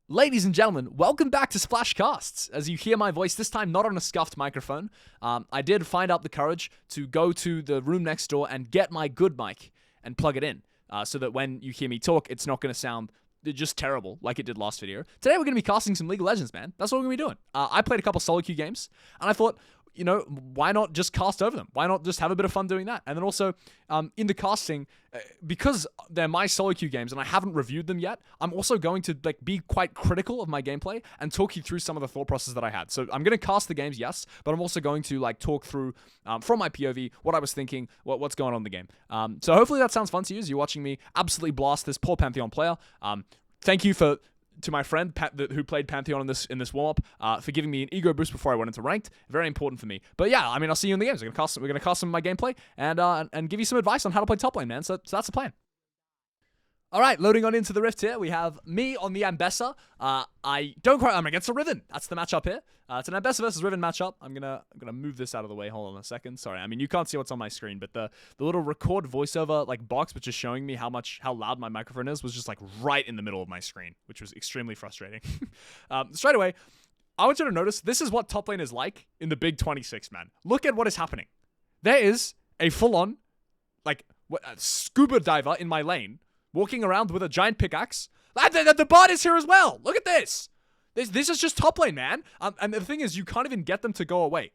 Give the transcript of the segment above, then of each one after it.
Ladies and gentlemen, welcome back to Splashcasts. As you hear my voice, this time not on a scuffed microphone. I did find out the courage to go to the room next door and get my good mic and plug it in, so that when you hear me talk, it's not going to sound just terrible like it did last video. Today we're going to be casting some League of Legends, man. That's what we're going to be doing. I played a couple solo queue games, and I thought, you know, why not just cast over them? Why not just have a bit of fun doing that? And then also, in the casting, because they're my solo queue games and I haven't reviewed them yet, I'm also going to be quite critical of my gameplay and talk you through some of the thought process that I had. So I'm going to cast the games, yes, but I'm also going to talk through from my POV what I was thinking, what's going on in the game. So hopefully that sounds fun to you as you're watching me absolutely blast this poor Pantheon player. Thank you to my friend who played Pantheon in this warm up for giving me an ego boost before I went into ranked. Very important for me. But yeah, I mean, I'll see you in the games. We're gonna cast some of my gameplay and give you some advice on how to play top lane, man. So that's the plan. All right, loading on into the Rift here. We have me on the Ambessa. I'm against a Riven. That's the matchup here. It's an Ambessa versus Riven matchup. I'm gonna move this out of the way. Hold on a second. Sorry. I mean, you can't see what's on my screen, but the little record voiceover box, which is showing me how loud my microphone is, was just right in the middle of my screen, which was extremely frustrating. Straight away, I want you to notice this is what top lane is like in the Big 26, man. Look at what is happening. There is a full-on scuba diver in my lane, walking around with a giant pickaxe. The bot is here as well. Look at this. This is just top lane, man. And the thing is, you can't even get them to go away.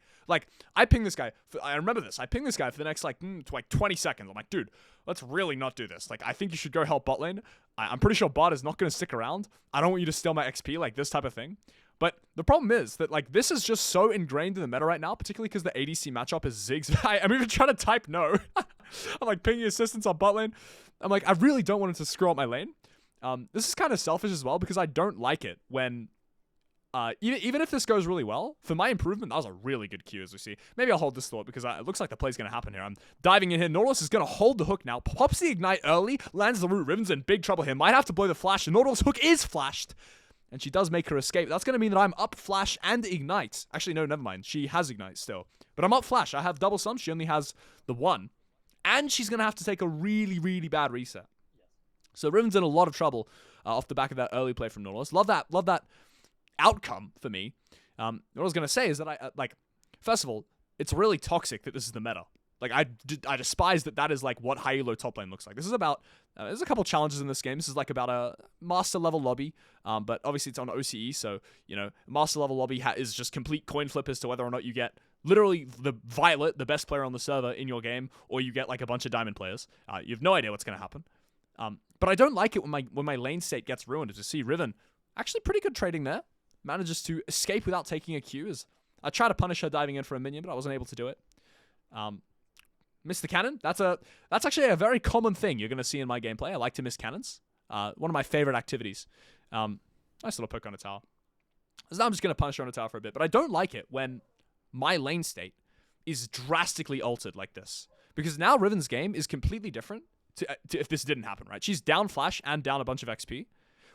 I ping this guy. I remember this. I ping this guy for the next 20 seconds. I'm like, dude, let's really not do this. I think you should go help bot lane. I'm pretty sure bot is not going to stick around. I don't want you to steal my XP, this type of thing. But the problem is that this is just so ingrained in the meta right now, particularly because the ADC matchup is Ziggs. I'm even trying to type no. I'm pinging assistance on bot lane. I'm I really don't want it to screw up my lane. This is kind of selfish as well because I don't like it when, even if this goes really well, for my improvement, that was a really good Q as we see. Maybe I'll hold this thought because it looks like the play's going to happen here. I'm diving in here. Nautilus is going to hold the hook now. Pops the ignite early, lands the root. Riven's in big trouble here. Might have to blow the flash. The Nautilus hook is flashed. And she does make her escape. That's going to mean that I'm up flash and ignite. Actually, no, never mind. She has ignite still. But I'm up flash. I have double sum. She only has the one. And she's going to have to take a really, really bad reset. So Riven's in a lot of trouble off the back of that early play from Nautilus. Love that outcome for me. What I was going to say is that first of all, it's really toxic that this is the meta. I despise that is what HIGH ELO top lane looks like. This is about, there's a couple challenges in this game. This is about a master level lobby, but obviously it's on OCE, so, master level lobby is just complete coin flip as to whether or not you get literally the Violet, the best player on the server in your game, or you get a bunch of diamond players. You have no idea what's going to happen. But I don't like it when my lane state gets ruined. To see Riven, actually pretty good trading there, manages to escape without taking a Q. I try to punish her diving in for a minion, but I wasn't able to do it. Miss the cannon. That's actually a very common thing you're going to see in my gameplay. I like to miss cannons. One of my favorite activities. Nice little poke on a tower. So now I'm just going to punish her on a tower for a bit. But I don't like it when my lane state is drastically altered like this. Because now Riven's game is completely different to if this didn't happen, right? She's down flash and down a bunch of XP.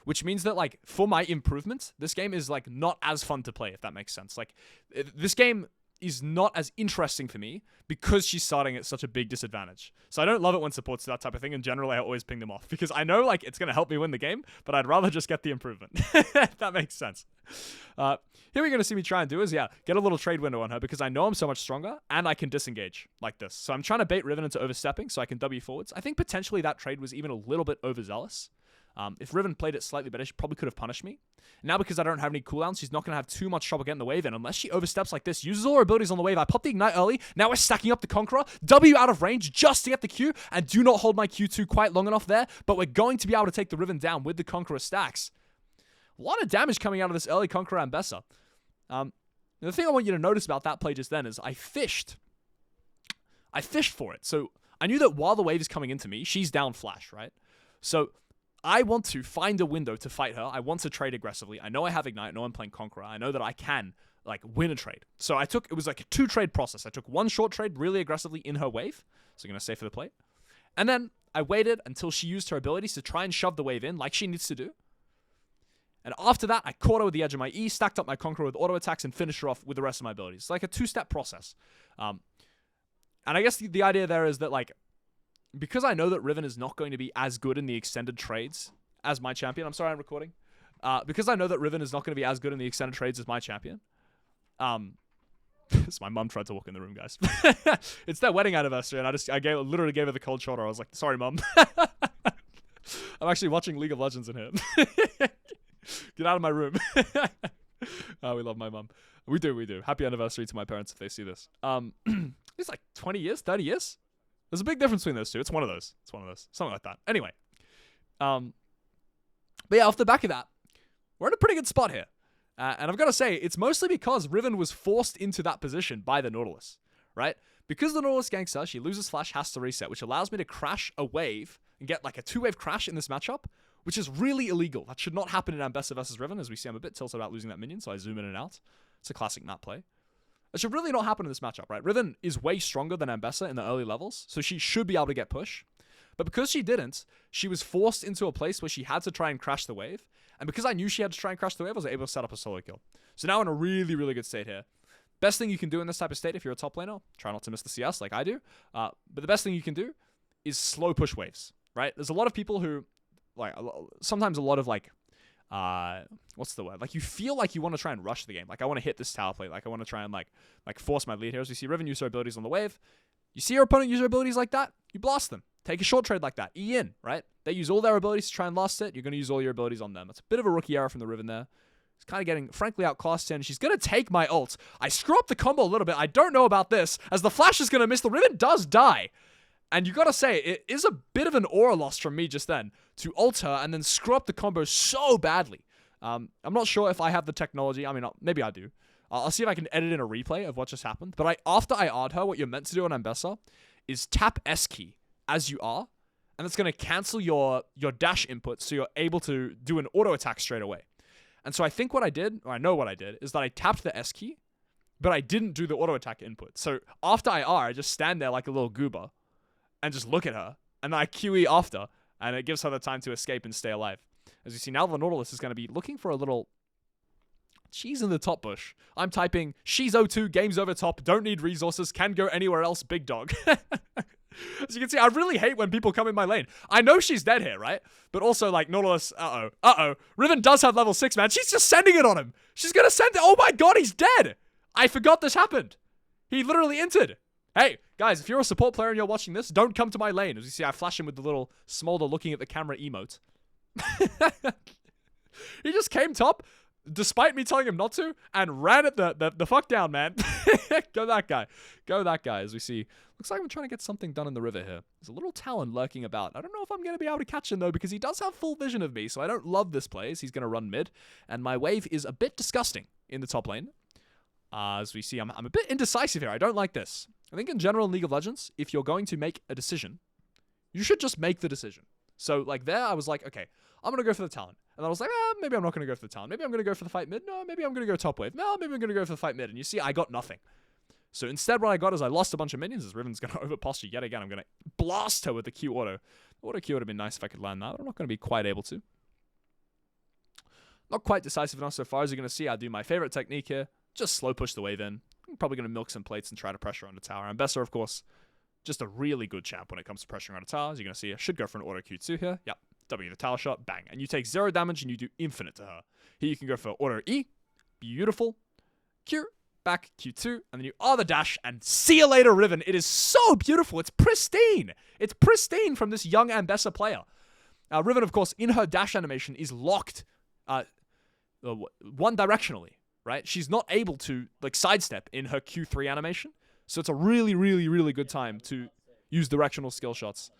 Which means that, for my improvements, this game is, not as fun to play, if that makes sense. This game is not as interesting for me because she's starting at such a big disadvantage. So I don't love it when supports do that type of thing, and generally I always ping them off because I know it's going to help me win the game, but I'd rather just get the improvement. If that makes sense. Here we're going to see me try and do is, get a little trade window on her because I know I'm so much stronger and I can disengage like this. So I'm trying to bait Riven into overstepping so I can W forwards. I think potentially that trade was even a little bit overzealous. If Riven played it slightly better, she probably could have punished me. Now, because I don't have any cooldowns, she's not going to have too much trouble getting the wave in. Unless she oversteps like this, uses all her abilities on the wave. I pop the ignite early. Now we're stacking up the Conqueror. W out of range just to get the Q. And do not hold my Q2 quite long enough there. But we're going to be able to take the Riven down with the Conqueror stacks. A lot of damage coming out of this early Conqueror Ambessa. The thing I want you to notice about that play just then is I fished for it. So I knew that while the wave is coming into me, she's down flash, right? So I want to find a window to fight her. I want to trade aggressively. I know I have Ignite. I know I'm playing Conqueror. I know that I can, win a trade. So it was a 2-trade process. I took one short trade really aggressively in her wave. So I'm going to stay for the plate. And then I waited until she used her abilities to try and shove the wave in like she needs to do. And after that, I caught her with the edge of my E, stacked up my Conqueror with auto attacks, and finished her off with the rest of my abilities. It's like a 2-step process. And I guess the idea there is that, because I know that Riven is not going to be as good in the extended trades as my champion. I'm sorry, I'm recording. because I know that Riven is not going to be as good in the extended trades as my champion. It's my mum tried to walk in the room, guys. It's their wedding anniversary, and I literally gave her the cold shoulder. I was like, sorry, mum. I'm actually watching League of Legends in here. Get out of my room. We love my mum. We do. Happy anniversary to my parents if they see this. It's like 20 years, 30 years. There's a big difference between those two. It's one of those. Something like that. Anyway. But yeah, off the back of that, we're in a pretty good spot here. And I've got to say, it's mostly because Riven was forced into that position by the Nautilus, right? Because the Nautilus ganks her, she loses flash, has to reset, which allows me to crash a wave and get like a 2-wave crash in this matchup, which is really illegal. That should not happen in Ambessa versus Riven. As we see, I'm a bit tilted about losing that minion, so I zoom in and out. It's a classic map play. It should really not happen in this matchup, right? Riven is way stronger than Ambessa in the early levels, so she should be able to get push. But because she didn't, she was forced into a place where she had to try and crash the wave. And because I knew she had to try and crash the wave, I was able to set up a solo kill. So now in a really, really good state here. Best thing you can do in this type of state if you're a top laner, try not to miss the CS like I do. But the best thing you can do is slow push waves, right? There's a lot of people who, like, sometimes a lot of, like, what's the word? Like, you feel like you want to try and rush the game. Like, I want to hit this tower plate. Like, I want to try and, like force my lead here. As we see Riven use her abilities on the wave. You see your opponent use her abilities like that, you blast them. Take a short trade like that. E in, right? They use all their abilities to try and last it. You're going to use all your abilities on them. It's a bit of a rookie error from the Riven there. He's kind of getting, frankly, outclassed, and she's going to take my ult. I screw up the combo a little bit. I don't know about this, as the flash is going to miss. The Riven does die. And you got to say, it is a bit of an aura loss from me just then to ult her and then screw up the combo so badly. I'm not sure if I have the technology. I mean, maybe I do. I'll see if I can edit in a replay of what just happened. But after I R'd her, what you're meant to do on Ambessa is tap S key as you are. And it's going to cancel your dash input so you're able to do an auto attack straight away. And so I think what I did, or I know what I did, is that I tapped the S key, but I didn't do the auto attack input. So after I R, I just stand there like a little goober and just look at her. And then I QE after, and it gives her the time to escape and stay alive. As you see, now the Nautilus is going to be looking for a little... She's in the top bush. I'm typing, she's O2, game's over top, don't need resources, can go anywhere else, big dog. As you can see, I really hate when people come in my lane. I know she's dead here, right? But also, like, Nautilus, Riven does have level 6, man. She's just sending it on him. She's gonna send it. Oh my god, he's dead. I forgot this happened. He literally entered. Hey, guys, if you're a support player and you're watching this, don't come to my lane. As you see, I flash him with the little smolder looking at the camera emote. He just came top, despite me telling him not to, and ran it the fuck down, man. Go that guy. Go that guy, as we see. Looks like I'm trying to get something done in the river here. There's a little Talon lurking about. I don't know if I'm going to be able to catch him, though, because he does have full vision of me, so I don't love this play, as he's going to run mid. And my wave is a bit disgusting in the top lane. As we see, I'm a bit indecisive here. I don't like this. I think in general in League of Legends, if you're going to make a decision, you should just make the decision. So, like, there, I was like, okay, I'm going to go for the Talon. And I was like, maybe I'm not going to go for the Talon. Maybe I'm going to go for the fight mid. No, maybe I'm going to go top wave. No, maybe I'm going to go for the fight mid. And you see, I got nothing. So instead, what I got is I lost a bunch of minions. As Riven's going to over-posture yet again. I'm going to blast her with the Q auto. The auto Q would have been nice if I could land that, but I'm not going to be quite able to. Not quite decisive enough so far. As you're going to see, I do my favorite technique here. Just slow push the wave in. I'm probably going to milk some plates and try to pressure on the tower. Ambessa, of course, just a really good champ when it comes to pressuring on a tower. As you're going to see, I should go for an auto Q2 here. Yep. W the tower shot, bang. And you take 0 damage and you do infinite to her. Here you can go for auto E. Beautiful. Q. Back, Q2. And then you are the dash. And see you later, Riven. It is so beautiful. It's pristine. It's pristine from this young Ambessa player. Riven, of course, in her dash animation is locked one directionally, right? She's not able to, like, sidestep in her Q3 animation. So it's a really, really, really good time to use directional skill shots.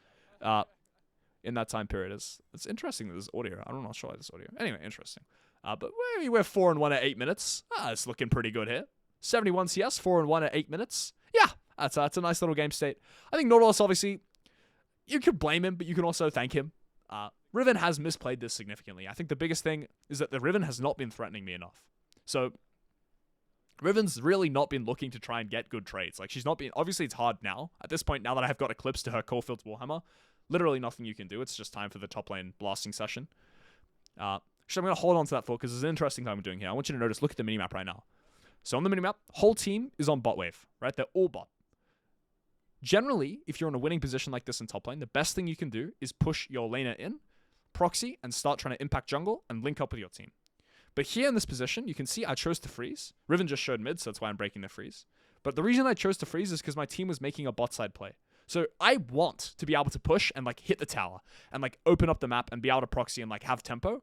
In that time period. It's interesting that there's audio. I'm not sure why there's audio. Anyway, interesting. But we're 4-1 at 8 minutes. It's looking pretty good here. 71 CS, 4-1 at 8 minutes. Yeah, that's a nice little game state. I think Nautilus, obviously, you could blame him, but you can also thank him. Riven has misplayed this significantly. I think the biggest thing is that the Riven has not been threatening me enough. So, Riven's really not been looking to try and get good trades. Like, she's not been... Obviously, it's hard now. At this point, now that I have got Eclipse to her Caulfield's Warhammer, literally nothing you can do. It's just time for the top lane blasting session. So I'm going to hold on to that thought because there's an interesting thing I'm doing here. I want you to notice, look at the minimap right now. So on the minimap, whole team is on bot wave, right? They're all bot. Generally, if you're in a winning position like this in top lane, the best thing you can do is push your laner in, proxy and start trying to impact jungle and link up with your team. But here in this position, you can see I chose to freeze. Riven just showed mid, so that's why I'm breaking the freeze. But the reason I chose to freeze is because my team was making a bot side play. So I want to be able to push and like hit the tower and like open up the map and be able to proxy and like have tempo.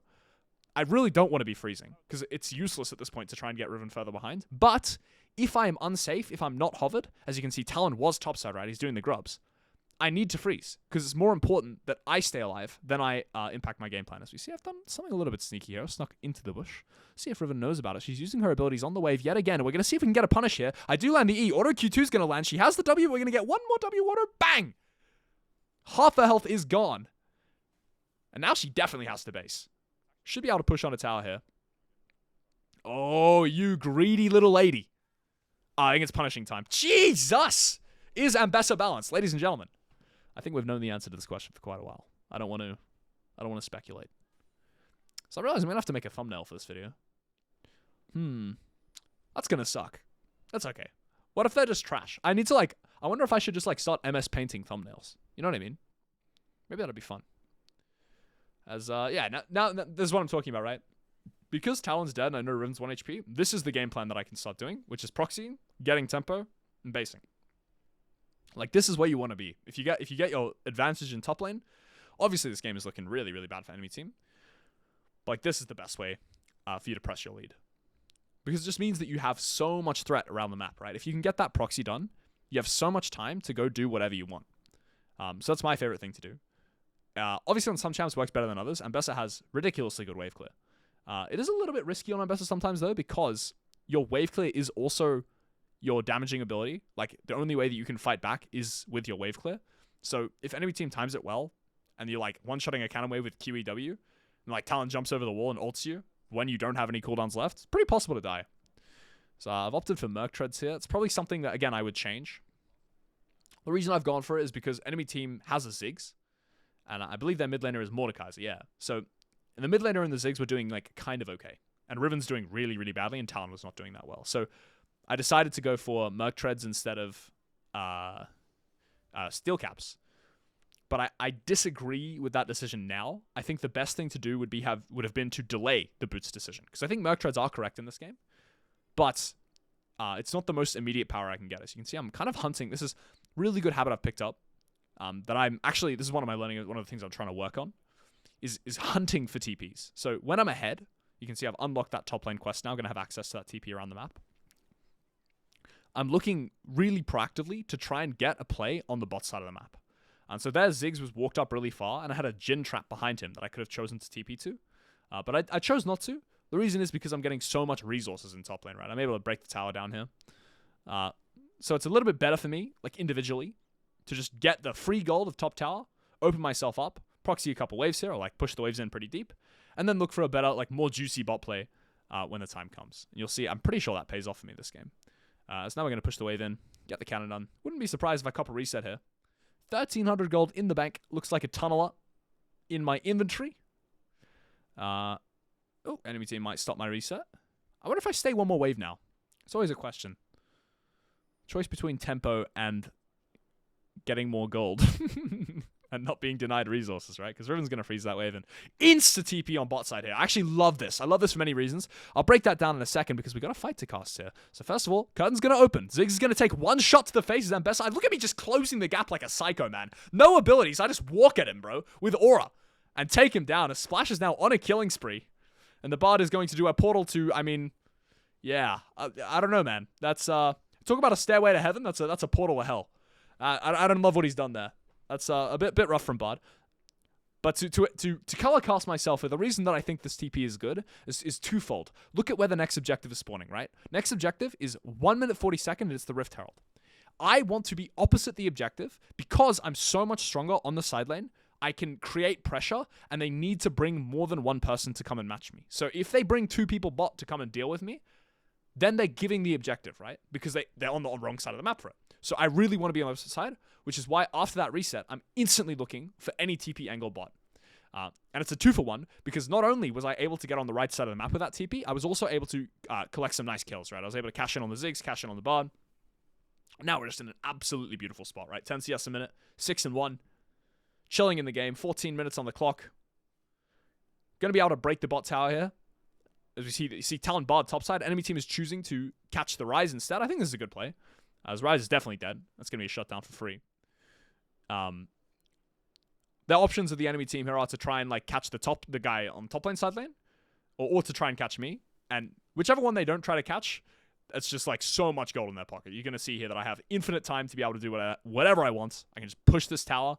I really don't want to be freezing because it's useless at this point to try and get Riven further behind. But if I am unsafe, if I'm not hovered, as you can see, Talon was topside, right? He's doing the grubs. I need to freeze because it's more important that I stay alive than I impact my game plan. As we see, I've done something a little bit sneaky here. I snuck into the bush. See if Riven knows about it. She's using her abilities on the wave yet again. We're going to see if we can get a punish here. I do land the E. Auto Q2 is going to land. She has the W. We're going to get one more W auto. Bang! Half her health is gone. And now she definitely has to base. Should be able to push on a tower here. Oh, you greedy little lady. I think it's punishing time. Jesus! Is Ambessa balanced? Ladies and gentlemen, I think we've known the answer to this question for quite a while. I don't want to speculate. So I realize I'm going to have to make a thumbnail for this video. That's going to suck. That's okay. What if they're just trash? I wonder if I should just like start MS painting thumbnails. You know what I mean? Maybe that'll be fun. As, yeah, now this is what I'm talking about, right? Because Talon's dead and I know Riven's 1 HP, this is the game plan that I can start doing, which is proxying, getting tempo, and basing. Like, this is where you want to be. If you get your advantage in top lane, obviously this game is looking really, really bad for enemy team. But like, this is the best way for you to press your lead. Because it just means that you have so much threat around the map, right? If you can get that proxy done, you have so much time to go do whatever you want. So that's my favorite thing to do. Obviously on some champs works better than others. Ambessa has ridiculously good wave clear. It is a little bit risky on Ambessa sometimes though, because your wave clear is also your damaging ability. Like, the only way that you can fight back is with your wave clear. So if enemy team times it well, and you're like one-shotting a cannon wave with QEW, and like Talon jumps over the wall and ults you when you don't have any cooldowns left, it's pretty possible to die. So I've opted for Merc Treads here. It's probably something that, again, I would change. The reason I've gone for it is because enemy team has a Ziggs, and I believe their mid laner is Mordekaiser, yeah. So in the mid laner and the Ziggs were doing like kind of okay. And Riven's doing really, really badly, and Talon was not doing that well. So I decided to go for Merc Treads instead of Steel Caps. But I disagree with that decision now. I think the best thing to do would have been to delay the Boots decision. Because I think Merc Treads are correct in this game. But it's not the most immediate power I can get. As you can see, I'm kind of hunting. This is really good habit I've picked up. That I'm actually, this is one of the things I'm trying to work on, is hunting for TPs. So when I'm ahead, you can see I've unlocked that top lane quest now. I'm going to have access to that TP around the map. I'm looking really proactively to try and get a play on the bot side of the map. And so there Ziggs was walked up really far, and I had a Jhin trap behind him that I could have chosen to TP to. But I chose not to. The reason is because I'm getting so much resources in top lane, right? I'm able to break the tower down here. So it's a little bit better for me, like individually, to just get the free gold of top tower, open myself up, proxy a couple waves here, or like push the waves in pretty deep, and then look for a better, like more juicy bot play when the time comes. And you'll see, I'm pretty sure that pays off for me this game. So now we're going to push the wave in, get the cannon done. Wouldn't be surprised if I cop a reset here. 1,300 gold in the bank. Looks like a tunneler in my inventory. Oh, enemy team might stop my reset. I wonder if I stay one more wave now. It's always a question. Choice between tempo and getting more gold. And not being denied resources, right? Because Riven's going to freeze that wave and insta-TP on bot side here. I actually love this. I love this for many reasons. I'll break that down in a second because we got a fight to cast here. So first of all, curtain's going to open. Ziggs is going to take one shot to the face of Ambessa. Look at me just closing the gap like a psycho, man. No abilities. I just walk at him, bro, with aura and take him down. A Splash is now on a killing spree. And the Bard is going to do a portal to, I mean, yeah. I don't know, man. That's, talk about a stairway to heaven. That's a portal to hell. I don't love what he's done there. That's a bit rough from Bard. But to color cast myself, the reason that I think this TP is good is twofold. Look at where the next objective is spawning, right? Next objective is 1 minute 42 and it's the Rift Herald. I want to be opposite the objective because I'm so much stronger on the side lane. I can create pressure, and they need to bring more than one person to come and match me. So if they bring 2 people bot to come and deal with me, then they're giving the objective, right? Because they're on the wrong side of the map for it. So I really want to be on the opposite side, which is why after that reset, I'm instantly looking for any TP angle bot. And it's a 2-for-1, because not only was I able to get on the right side of the map with that TP, I was also able to collect some nice kills, right? I was able to cash in on the Ziggs, cash in on the Bard. Now we're just in an absolutely beautiful spot, right? 10 CS a minute, 6-1. Chilling in the game, 14 minutes on the clock. Going to be able to break the bot tower here. As you see Talon Bard topside. Enemy team is choosing to catch the Rise instead. I think this is a good play. As Rise is definitely dead. That's going to be a shutdown for free. The options of the enemy team here are to try and like catch the guy on top lane side lane, or to try and catch me. And whichever one they don't try to catch, it's just like so much gold in their pocket. You're going to see here that I have infinite time to be able to do whatever I want. I can just push this tower,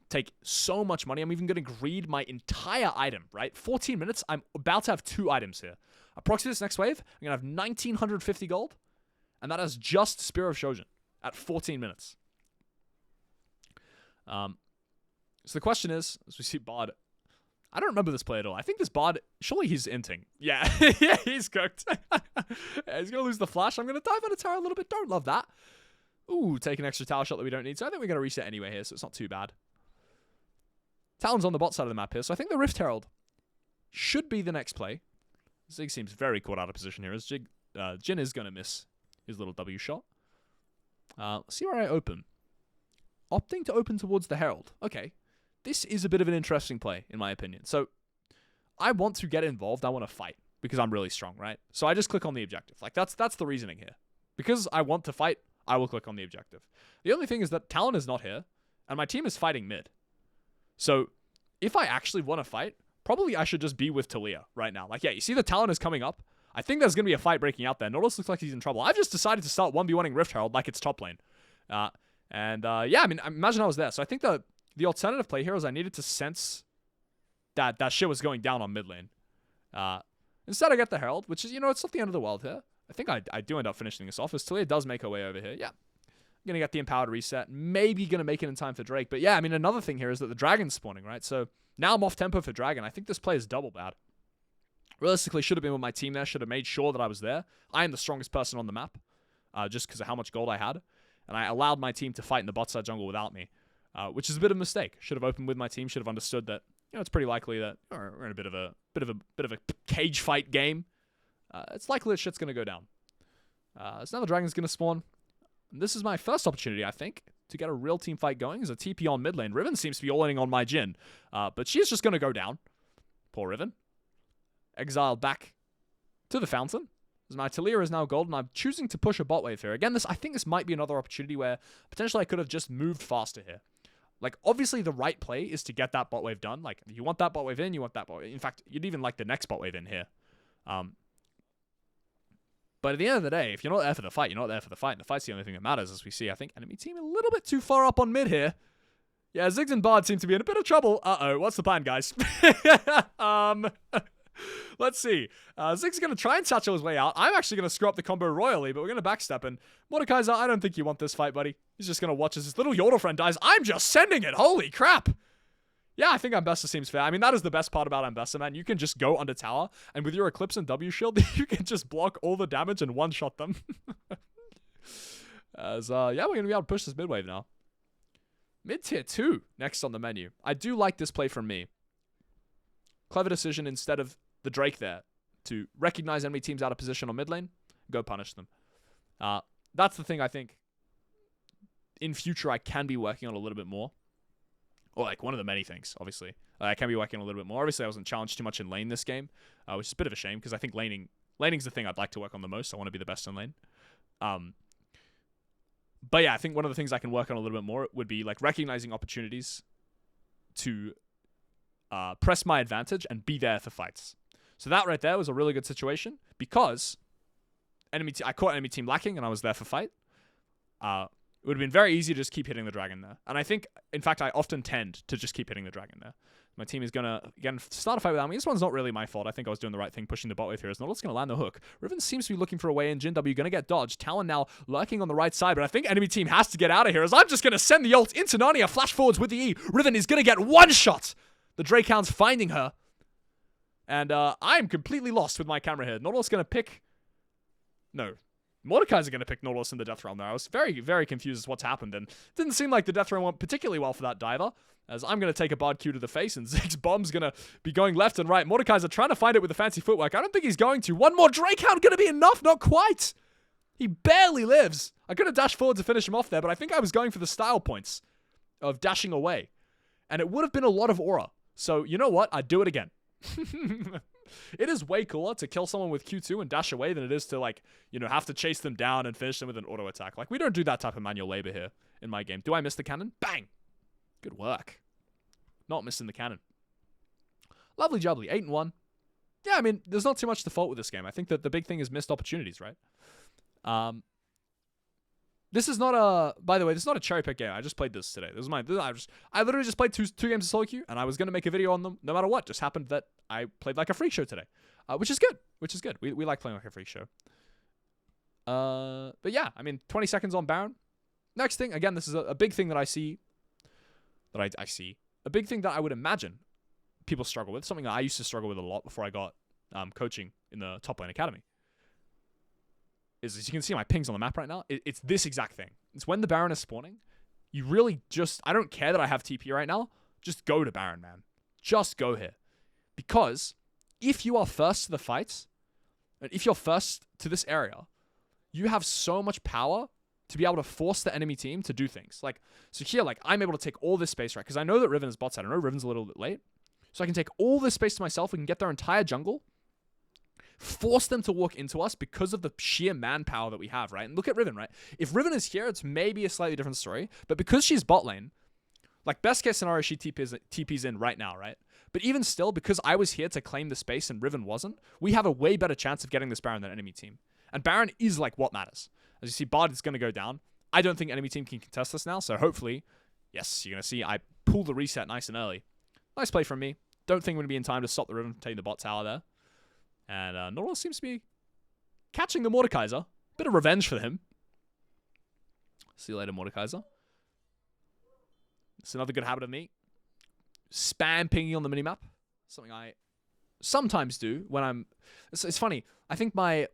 take so much money. I'm even going to greed my entire item, right? 14 minutes. I'm about to have 2 items here. I proxy this next wave. I'm going to have 1,950 gold. And that is just Spear of Shojin at 14 minutes. So the question is, as we see Bard, I don't remember this play at all. I think this Bard, surely he's inting. Yeah, yeah, he's cooked. Yeah, he's going to lose the flash. I'm going to dive on a tower a little bit. Don't love that. Ooh, take an extra tower shot that we don't need. So I think we're going to reset anyway here, so it's not too bad. Talon's on the bot side of the map here, so I think the Rift Herald should be the next play. Zig seems very caught out of position here, as Jin is going to miss his little W shot. Let's see where I open. Opting to open towards the Herald. Okay. This is a bit of an interesting play, in my opinion. So, I want to get involved. I want to fight, because I'm really strong, right? So, I just click on the objective. Like, that's the reasoning here. Because I want to fight, I will click on the objective. The only thing is that Talon is not here, and my team is fighting mid. So, if I actually want to fight, probably I should just be with Talia right now. Like, yeah, you see the Talon is coming up. I think there's going to be a fight breaking out there. Nautilus looks like he's in trouble. I've just decided to start 1v1ing Rift Herald like it's top lane. Yeah, I mean, imagine I was there. So, I think the alternative play here is I needed to sense that shit was going down on mid lane. Instead, I get the Herald, which is, it's not the end of the world here. I think I do end up finishing this off, as Talia does make her way over here. Yeah. I'm going to get the Empowered reset. Maybe going to make it in time for Drake. But yeah, I mean, another thing here is that the Dragon's spawning, right? So now I'm off tempo for Dragon. I think this play is double bad. Realistically, should have been with my team there. Should have made sure that I was there. I am the strongest person on the map, just because of how much gold I had. And I allowed my team to fight in the bot side jungle without me. Which is a bit of a mistake. Should have opened with my team. Should have understood that it's pretty likely that we're in a bit of a cage fight game. It's likely that shit's gonna go down. So now the Dragon's gonna spawn. And this is my first opportunity, I think, to get a real team fight going. As a TP on mid lane. Riven seems to be all in on my Jhin, but she's just gonna go down. Poor Riven. Exiled back to the fountain. As my Talia is now gold, and I'm choosing to push a bot wave here. Again, I think this might be another opportunity where potentially I could have just moved faster here. Like, obviously, the right play is to get that bot wave done. Like, you want that bot wave in, you want that bot wave. In fact, you'd even like the next bot wave in here. But at the end of the day, if you're not there for the fight, you're not there for the fight. And the fight's the only thing that matters, as we see. I think enemy team a little bit too far up on mid here. Yeah, Ziggs and Bard seem to be in a bit of trouble. Uh-oh, what's the plan, guys? Let's see. Ziggs going to try and satchel his way out. I'm actually going to screw up the combo royally, but we're going to backstep. And Mordekaiser, I don't think you want this fight, buddy. He's just going to watch as his little Yordle friend dies. I'm just sending it. Holy crap. Yeah, I think Ambessa seems fair. I mean, that is the best part about Ambessa, man. You can just go under tower, and with your Eclipse and W shield, you can just block all the damage and one-shot them. Yeah, we're going to be able to push this mid wave now. Mid-tier 2 next on the menu. I do like this play from me. Clever decision instead of the Drake there to recognize enemy teams out of position on mid lane, go punish them. That's the thing I think in future I can be working on a little bit more. Or like one of the many things, obviously. I can be working on a little bit more. Obviously, I wasn't challenged too much in lane this game, which is a bit of a shame because I think laning's the thing I'd like to work on the most. I want to be the best in lane. But yeah, I think one of the things I can work on a little bit more would be like recognizing opportunities to press my advantage and be there for fights. So that right there was a really good situation because I caught enemy team lacking and I was there for fight. It would have been very easy to just keep hitting the dragon there. And I think, in fact, I often tend to just keep hitting the dragon there. My team is going to, again, start a fight without me. This one's not really my fault. I think I was doing the right thing, pushing the bot wave here. As Nautilus going to land the hook. Riven seems to be looking for a way in. Jin W going to get dodged. Talon now lurking on the right side, but I think enemy team has to get out of here as I'm just going to send the ult into Narnia. Flash forwards with the E. Riven is going to get one shot. The Drakehound's finding her. And I'm completely lost with my camera here. Nautilus going to pick... No. Mordekaiser going to pick Nautilus in the Death Realm there. I was very, very confused as what's happened, and it didn't seem like the Death Realm went particularly well for that diver, as I'm going to take a Bard Q to the face, and Zig's bomb's going to be going left and right. Mordekaiser trying to find it with the fancy footwork. I don't think he's going to. One more Drakehound going to be enough? Not quite. He barely lives. I could have dashed forward to finish him off there, but I think I was going for the style points of dashing away, and it would have been a lot of aura. So, you know what? I'd do it again. It is way cooler to kill someone with Q2 and dash away than it is to, like, you know, have to chase them down and finish them with an auto attack. Like, we don't do that type of manual labor here in my game. Do I miss the cannon? Bang! Good work. Not missing the cannon. Lovely jubbly. 8-1. Yeah, I mean, there's not too much to fault with this game. I think that the big thing is missed opportunities, right? This is not a, by the way, this is not a cherry pick game. I just played this today. This is my, I literally just played two games of solo queue, and I was going to make a video on them no matter what. Just happened that I played like a freak show today, which is good. We like playing like a freak show. But yeah, I mean, 20 seconds on Baron. Next thing, again, this is a big thing that I see, I see. A big thing that I would imagine people struggle with, something that I used to struggle with a lot before I got coaching in the Top Lane Academy. Is, as you can see my pings on the map right now, it's this exact thing. It's when the Baron is spawning, you really just, I don't care that I have TP right now, just go to Baron, man. Just go here. Because if you are first to the fight, and if you're first to this area, you have so much power to be able to force the enemy team to do things. Like, so here, like, I'm able to take all this space, right? Because I know that Riven is bot side. I know Riven's a little bit late. So I can take all this space to myself. We can get their entire jungle, force them to walk into us because of the sheer manpower that we have, right? And look at Riven, right? If Riven is here, it's maybe a slightly different story. But because she's bot lane, like, best case scenario, she TP's in right now, right? But even still, because I was here to claim the space and Riven wasn't, we have a way better chance of getting this Baron than enemy team. And Baron is, like, what matters. As you see, Bard is going to go down. I don't think enemy team can contest this now, so hopefully, yes, you're going to see I pull the reset nice and early. Nice play from me. Don't think we're going to be in time to stop the Riven from taking the bot tower there. And Nautilus seems to be catching the Mordekaiser. Bit of revenge for him. See you later, Mordekaiser. It's another good habit of me. Spam pinging on the minimap. Something I sometimes do when I'm... It's funny. I think my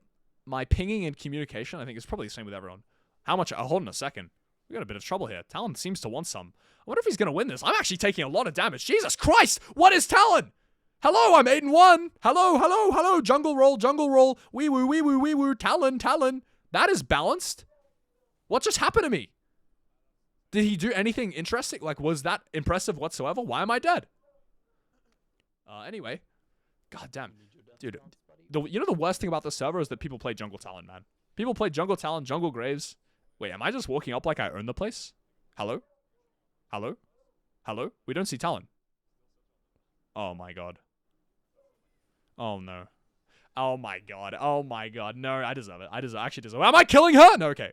pinging and communication, I think, is probably the same with everyone. How much... Oh, hold on a second. We got a bit of trouble here. Talon seems to want some. I wonder if he's going to win this. I'm actually taking a lot of damage. Jesus Christ! What is Talon? Hello, I'm 8-1. Hello. Jungle roll. Wee woo. Talon. That is balanced. What just happened to me? Did he do anything interesting? Like, was that impressive whatsoever? Why am I dead? Anyway. God damn. Dude, you know the worst thing about this server is that people play Jungle Talon, man. People play Jungle Talon, Jungle Graves. Wait, am I just walking up like I own the place? Hello? We don't see Talon. Oh my god. Oh no. Oh my god. No, I deserve it. I actually deserve it. Am I killing her? No, okay.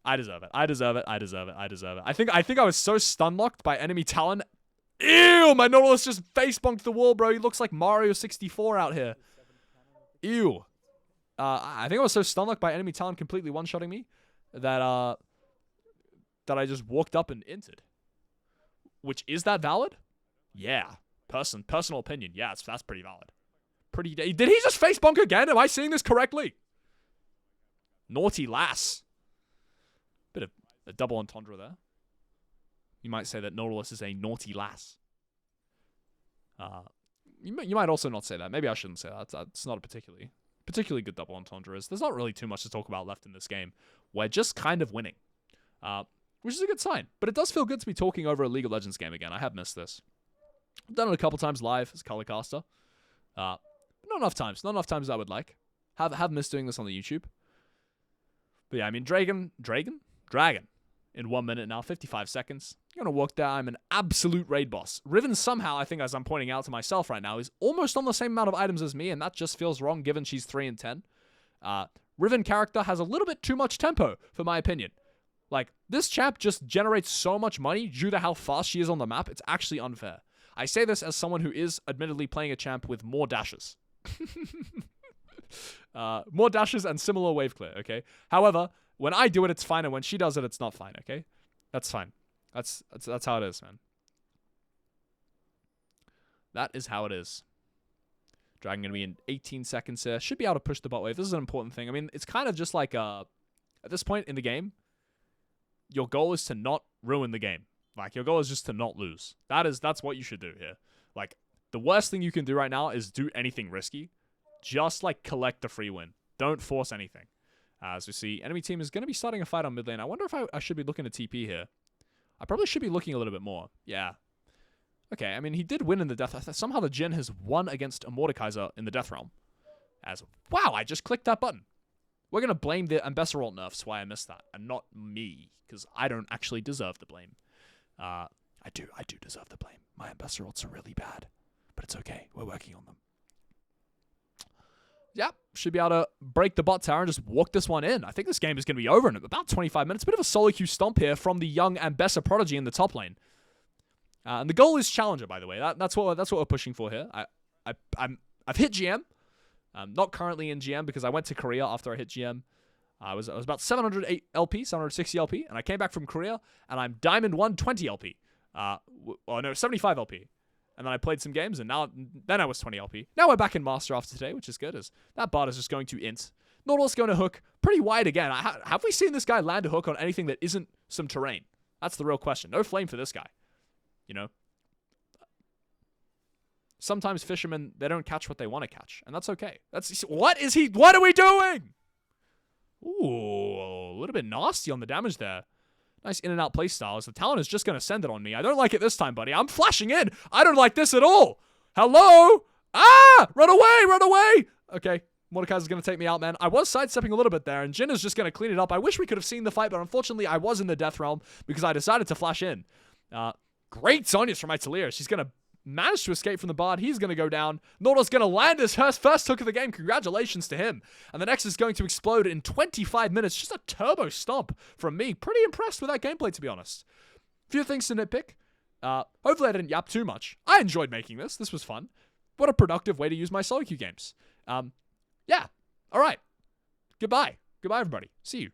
I deserve it. I deserve it. I think I was so stun locked by enemy Talon. Ew, my Nautilus just face bunked the wall, bro. He looks like Mario 64 out here. Ew. I think I was so stun locked by enemy Talon completely one-shotting me that I just walked up and entered. Which, is that valid? Yeah. Personal opinion. Yeah, that's pretty valid. Did he just face bunk again? Am I seeing this correctly? Naughty lass. Bit of a double entendre there. You might say that Nautilus is a naughty lass. You might also not say that. Maybe I shouldn't say that. That's not a particularly good double entendre. There's not really too much to talk about left in this game. We're just kind of winning. Which is a good sign. But it does feel good to be talking over a League of Legends game again. I have missed this. I've done it a couple times live as color caster. Not enough times. Not enough times I would like. Have missed doing this on the YouTube. But yeah, I mean, Dragon. In 1 minute now, 55 seconds. You're going to walk there. I'm an absolute raid boss. Riven somehow, I think, as I'm pointing out to myself right now, is almost on the same amount of items as me, and that just feels wrong given she's 3 and 10. Riven character has a little bit too much tempo, for my opinion. Like, this champ just generates so much money due to how fast she is on the map. It's actually unfair. I say this as someone who is admittedly playing a champ with more dashes. More dashes and similar wave clear, okay? However, when I do it, it's fine, and when she does it, it's not fine, okay? That's fine. That's how it is, man. That is how it is. Dragon going to be in 18 seconds here. Should be able to push the bot wave. This is an important thing. I mean, it's kind of just like, at this point in the game, your goal is to not ruin the game. Like, your goal is just to not lose. That's what you should do here. Like, the worst thing you can do right now is do anything risky. Just, like, collect the free win. Don't force anything. As we see, enemy team is going to be starting a fight on mid lane. I wonder if I should be looking to TP here. I probably should be looking a little bit more. Yeah. Okay, I mean, he did win in the Death. Somehow the Jhin has won against a Mordekaiser in the Death Realm. Wow, I just clicked that button. We're going to blame the Ambessa ult nerfs why I missed that, and not me, because I don't actually deserve the blame. I do deserve the blame. My Ambessa ults are really bad, but it's okay. We're working on them. Yep, should be able to break the bot tower and just walk this one in. I think this game is going to be over in about 25 minutes. Bit of a solo queue stomp here from the young Ambessa prodigy in the top lane. And the goal is challenger, by the way. That's what we're pushing for here. I've hit GM. I'm not currently in GM because I went to Korea after I hit GM. I was about 708 LP, 760 LP, and I came back from Korea and I'm Diamond 120 LP. No, 75 LP. And then I played some games, and then I was 20 LP. Now we're back in Master after today, which is good, as that bot is just going to int. Nautilus going to hook pretty wide again. Have we seen this guy land a hook on anything that isn't some terrain? That's the real question. No flame for this guy. You know? Sometimes fishermen, they don't catch what they want to catch, and that's okay. What are we doing? Ooh, a little bit nasty on the damage there. Nice in and out playstyle as the Talon is just going to send it on me. I don't like it this time, buddy. I'm flashing in. I don't like this at all. Hello? Ah! Run away! Run away! Okay. Mordekaiser's going to take me out, man. I was sidestepping a little bit there, and Jhin is just going to clean it up. I wish we could have seen the fight, but unfortunately, I was in the Death Realm because I decided to flash in. Great Zonias from Italia. She's going to manage to escape from the bard. He's going to go down. Nautilus going to land his first hook of the game. Congratulations to him. And the next is going to explode in 25 minutes. Just a turbo stomp from me. Pretty impressed with that gameplay, to be honest. Few things to nitpick. Hopefully I didn't yap too much. I enjoyed making this. This was fun. What a productive way to use my solo queue games. Yeah. All right. Goodbye. Goodbye, everybody. See you.